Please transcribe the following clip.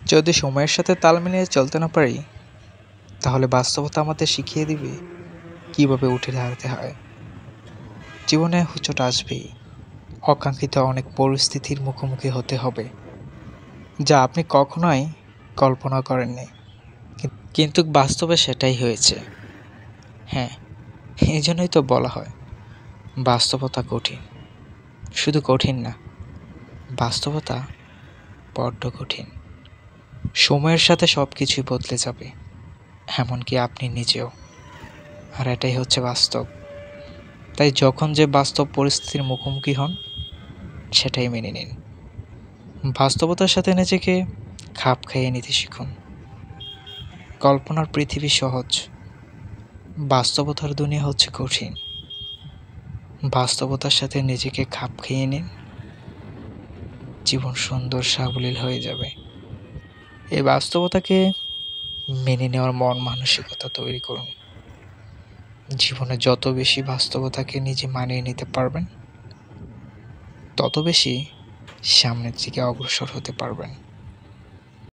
যদি সময়ের সাথে তাল মিলিয়ে চলতে না পারি, তাহলে বাস্তবতা আমাদের শিখিয়ে দিবে কিভাবে উঠে দাঁড়াতে হয়। জীবনে হোঁচট আসবেই, অকাঙ্ক্ষিত অনেক পরিস্থিতির মুখোমুখি হতে হবে, যা আপনি কখনোই কল্পনা করেননি। কিন্তু বাস্তবে সেটাই হয়েছে। হ্যাঁ, এই জন্যই তো বলা হয় বাস্তবতা কঠিন। শুধু কঠিন না, বাস্তবতা বড্ড কঠিন। সময়ের সাথে সব কিছুই বদলে যাবে, এমনকি আপনি নিজেও। আর এটাই হচ্ছে বাস্তব। তাই যখন যে বাস্তব পরিস্থিতির মুখোমুখি হন, সেটাই মেনে নিন। বাস্তবতার সাথে নিজেকে খাপ খাইয়ে নিতে শিখুন। কল্পনার পৃথিবী সহজ, বাস্তবতার দুনিয়া হচ্ছে কঠিন। বাস্তবতার সাথে নিজেকে খাপ খাইয়ে নিন, জীবন সুন্দর সাবলীল হয়ে যাবে। এই বাস্তবতাকে মেনে নেওয়ার মন মানসিকতা তৈরি করুন। জীবনে যত বেশি বাস্তবতাকে নিজে মানিয়ে নিতে পারবেন, তত বেশি সামনের দিকে অগ্রসর হতে পারবেন।